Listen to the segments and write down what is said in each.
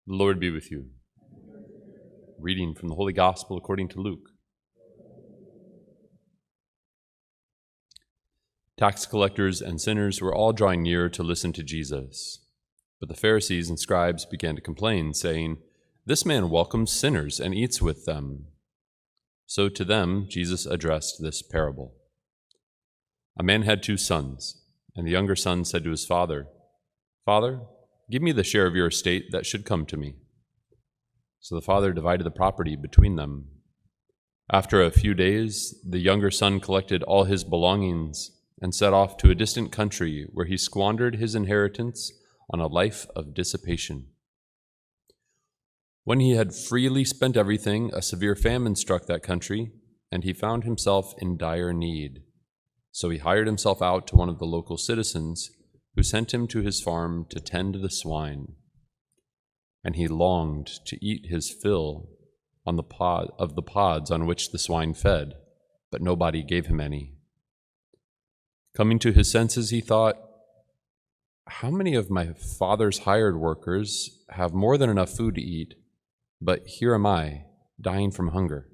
The Lord be with you. Reading from the Holy Gospel according to Luke. Tax collectors and sinners were all drawing near to listen to Jesus. But the Pharisees and scribes began to complain, saying, "This man welcomes sinners and eats with them." So to them Jesus addressed this parable. A man had 2 sons, and the younger son said to his father, "Father, give me the share of your estate that should come to me." So the father divided the property between them. After a few days, the younger son collected all his belongings and set off to a distant country where he squandered his inheritance on a life of dissipation. When he had freely spent everything, a severe famine struck that country, and he found himself in dire need. So he hired himself out to one of the local citizens, who sent him to his farm to tend the swine. And he longed to eat his fill of the pods on which the swine fed, but nobody gave him any. Coming to his senses, he thought, "How many of my father's hired workers have more than enough food to eat, but here am I, dying from hunger?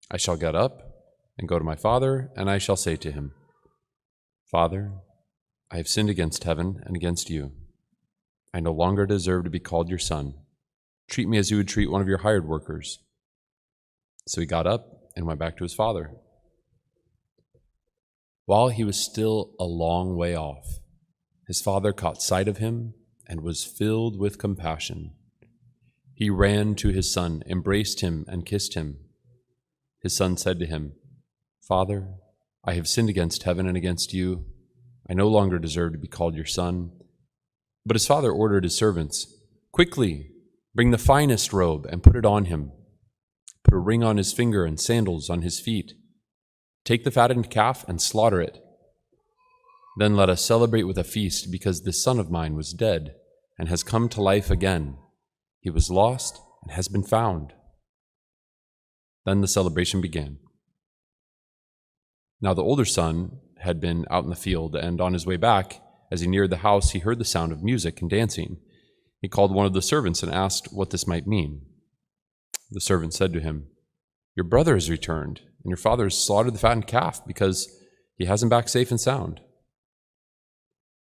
I shall get up and go to my father, and I shall say to him, 'Father, I have sinned against heaven and against you. I no longer deserve to be called your son. Treat me as you would treat one of your hired workers.' So he got up and went back to his father. While he was still a long way off, his father caught sight of him and was filled with compassion. He ran to his son, embraced him, and kissed him. His son said to him, 'Father, I have sinned against heaven and against you. I no longer deserve to be called your son.' But his father ordered his servants, 'Quickly, bring the finest robe and put it on him. Put a ring on his finger and sandals on his feet. Take the fattened calf and slaughter it. Then let us celebrate with a feast, because this son of mine was dead and has come to life again. He was lost and has been found.' Then the celebration began. Now the older son had been out in the field, and on his way back, as he neared the house, he heard the sound of music and dancing. He called one of the servants and asked what this might mean. The servant said to him, 'Your brother has returned, and your father has slaughtered the fattened calf because he has him back safe and sound.'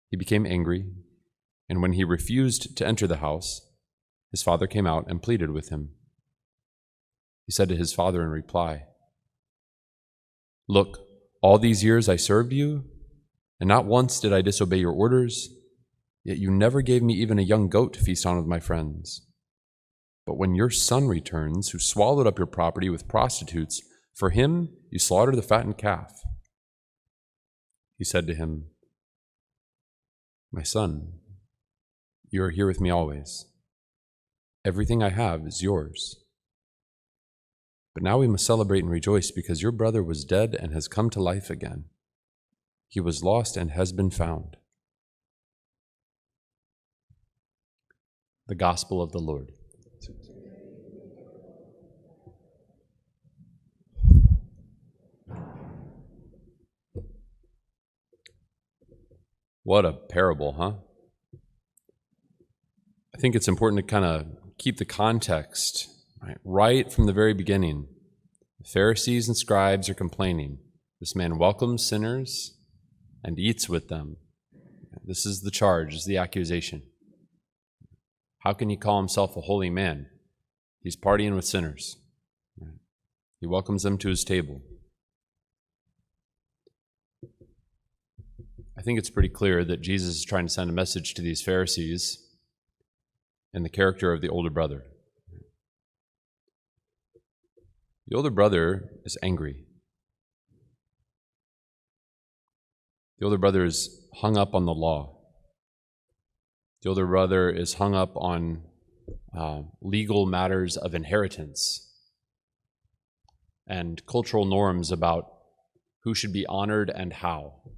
He became angry, and when he refused to enter the house, his father came out and pleaded with him. He said to his father in reply, 'Look, all these years I served you, and not once did I disobey your orders, yet you never gave me even a young goat to feast on with my friends. But when your son returns, who swallowed up your property with prostitutes, for him you slaughter the fattened calf.' He said to him, 'My son, you are here with me always. Everything I have is yours. But now we must celebrate and rejoice, because your brother was dead and has come to life again. He was lost and has been found.'" The Gospel of the Lord. What a parable, huh? I think it's important to kind of keep the context right from the very beginning. The Pharisees and scribes are complaining. This man welcomes sinners and eats with them. This is the charge, this is the accusation. How can he call himself a holy man? He's partying with sinners. He welcomes them to his table. I think it's pretty clear that Jesus is trying to send a message to these Pharisees in the character of the older brother. The older brother is angry. The older brother is hung up on the law. The older brother is hung up on legal matters of inheritance and cultural norms about who should be honored and how.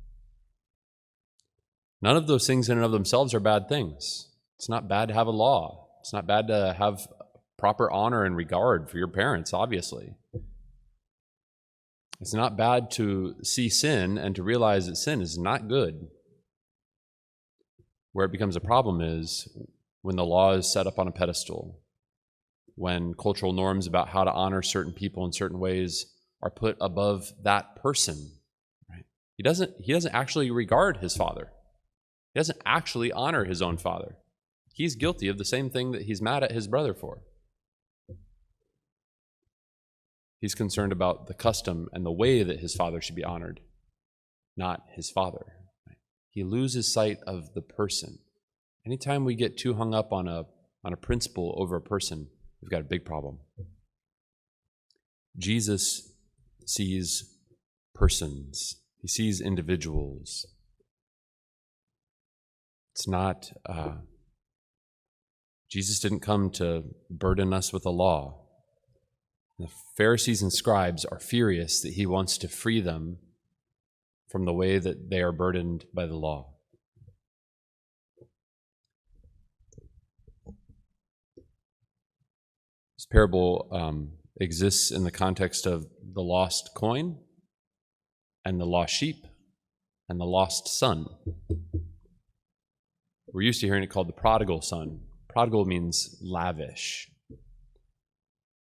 None of those things in and of themselves are bad things. It's not bad to have a law. It's not bad to have proper honor and regard for your parents, obviously. It's not bad to see sin and to realize that sin is not good. Where it becomes a problem is when the law is set up on a pedestal, when cultural norms about how to honor certain people in certain ways are put above that person, right? He doesn't actually regard his father. He doesn't actually honor his own father. He's guilty of the same thing that he's mad at his brother for. He's concerned about the custom and the way that his father should be honored, not his father. Right? He loses sight of the person. Anytime we get too hung up on a principle over a person, we've got a big problem. Jesus sees persons. He sees individuals. It's not, Jesus didn't come to burden us with a law. The Pharisees and scribes are furious that he wants to free them from the way that they are burdened by the law. This parable exists in the context of the lost coin and the lost sheep and the lost son. We're used to hearing it called the prodigal son. Prodigal means lavish.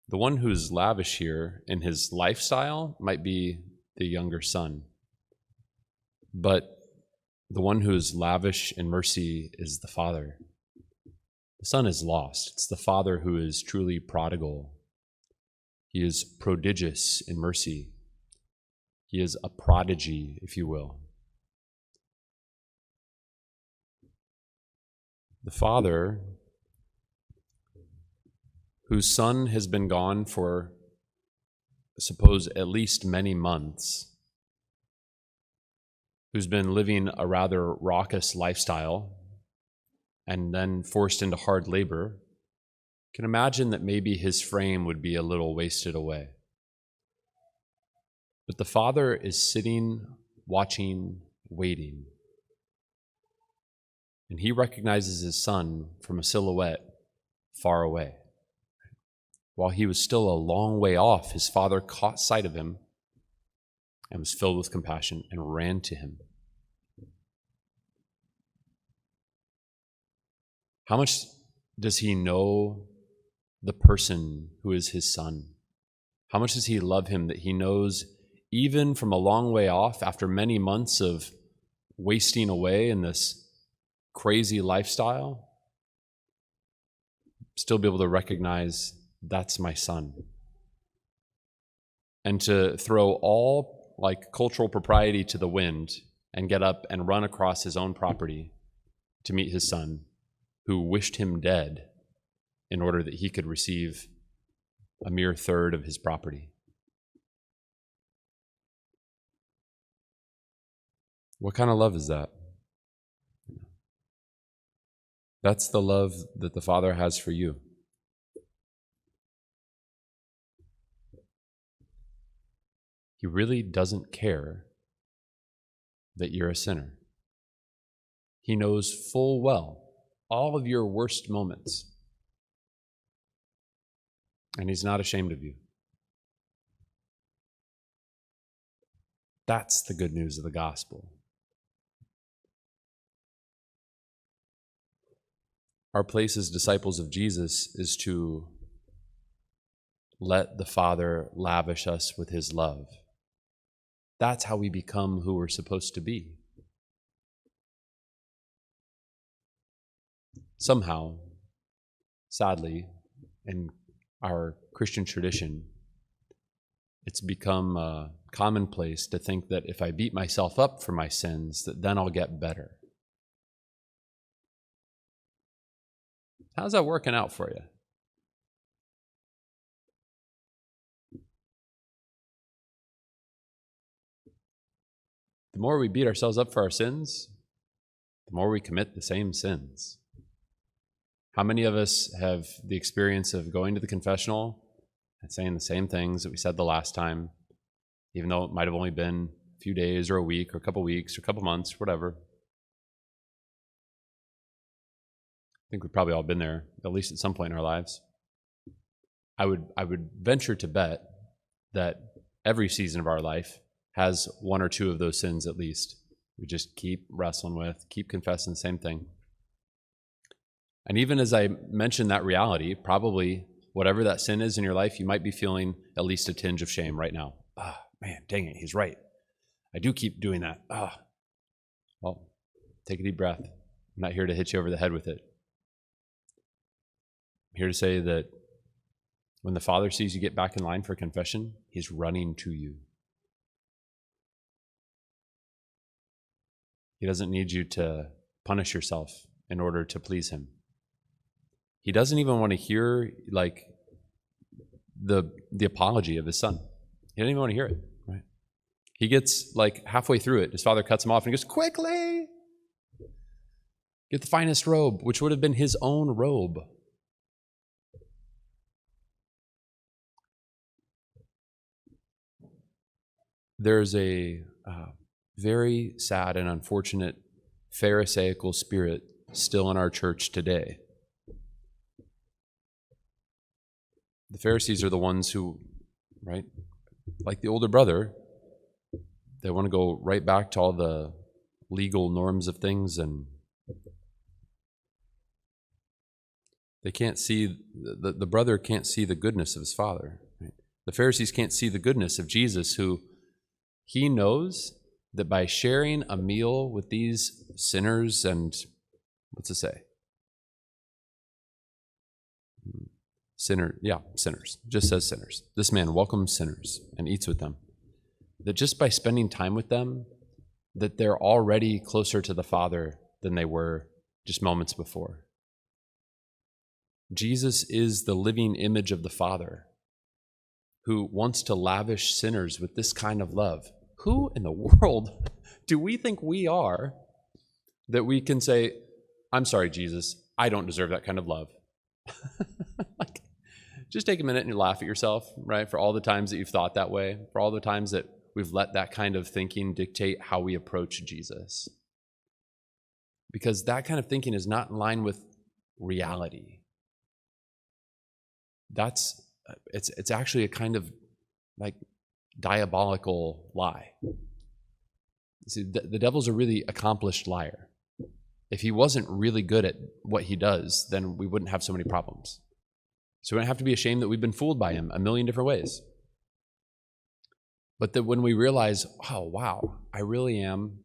The one who's lavish here in his lifestyle might be the younger son. But the one who is lavish in mercy is the father. The son is lost. It's the father who is truly prodigal. He is prodigious in mercy. He is a prodigy, if you will. The father, whose son has been gone for, suppose, at least many months, who's been living a rather raucous lifestyle and then forced into hard labor, can imagine that maybe his frame would be a little wasted away. But the father is sitting, watching, waiting. And he recognizes his son from a silhouette far away. While he was still a long way off, his father caught sight of him and was filled with compassion and ran to him. How much does he know the person who is his son? How much does he love him that he knows, even from a long way off, after many months of wasting away in this crazy lifestyle, still be able to recognize that's my son? And to throw all cultural propriety to the wind and get up and run across his own property to meet his son, who wished him dead in order that he could receive a mere third of his property. What kind of love is that? That's the love that the Father has for you. He really doesn't care that you're a sinner. He knows full well all of your worst moments. And he's not ashamed of you. That's the good news of the gospel. Our place as disciples of Jesus is to let the Father lavish us with his love. That's how we become who we're supposed to be. Somehow, sadly, in our Christian tradition, it's become commonplace to think that if I beat myself up for my sins, that then I'll get better. How's that working out for you? The more we beat ourselves up for our sins, the more we commit the same sins. How many of us have the experience of going to the confessional and saying the same things that we said the last time, even though it might have only been a few days or a week or a couple weeks or a couple months, or whatever? I think we've probably all been there, at least at some point in our lives. I would venture to bet that every season of our life has one or two of those sins at least. We just keep wrestling with, keep confessing the same thing. And even as I mention that reality, probably whatever that sin is in your life, you might be feeling at least a tinge of shame right now. Man, dang it, he's right. I do keep doing that. Well, take a deep breath. I'm not here to hit you over the head with it. I'm here to say that when the Father sees you get back in line for confession, he's running to you. He doesn't need you to punish yourself in order to please him. He doesn't even want to hear like the apology of his son. He doesn't even want to hear it, right? He gets like halfway through it. His father cuts him off and he goes, quickly, get the finest robe, which would have been his own robe. There's a very sad and unfortunate Pharisaical spirit still in our church today. The Pharisees are the ones who, right, like the older brother, they want to go right back to all the legal norms of things, and they can't see, the brother can't see the goodness of his father. Right? The Pharisees can't see the goodness of Jesus, who he knows that by sharing a meal with these sinners and, what's it say? Sinners. Just says sinners. This man welcomes sinners and eats with them. That just by spending time with them, that they're already closer to the Father than they were just moments before. Jesus is the living image of the Father who wants to lavish sinners with this kind of love. Who in the world do we think we are that we can say, I'm sorry, Jesus, I don't deserve that kind of love? Like, just take a minute and you laugh at yourself, right? For all the times that you've thought that way, for all the times that we've let that kind of thinking dictate how we approach Jesus. Because that kind of thinking is not in line with reality. It's actually a kind of like diabolical lie. See, the devil's a really accomplished liar. If he wasn't really good at what he does, then we wouldn't have so many problems. So we don't have to be ashamed that we've been fooled by him a million different ways. But that when we realize, oh, wow, I really am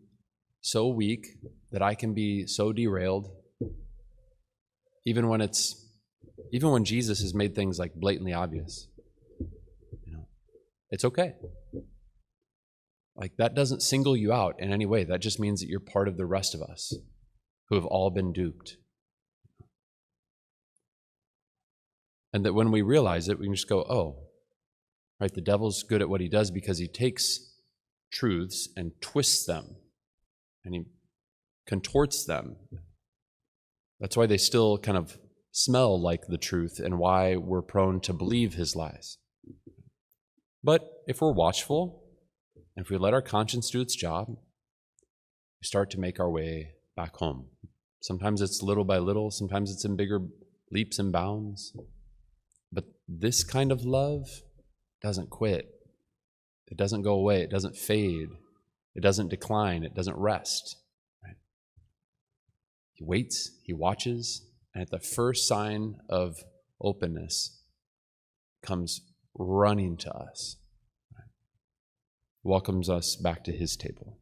so weak that I can be so derailed, even when Jesus has made things like blatantly obvious, it's okay. Like, that doesn't single you out in any way. That just means that you're part of the rest of us who have all been duped. And that when we realize it, we can just go, oh, right, the devil's good at what he does because he takes truths and twists them and he contorts them. That's why they still kind of smell like the truth and why we're prone to believe his lies. But if we're watchful, and if we let our conscience do its job, we start to make our way back home. Sometimes it's little by little, sometimes it's in bigger leaps and bounds. But this kind of love doesn't quit. It doesn't go away. It doesn't fade. It doesn't decline. It doesn't rest. Right? He waits, he watches, and at the first sign of openness, comes running to us, right? Welcomes us back to his table.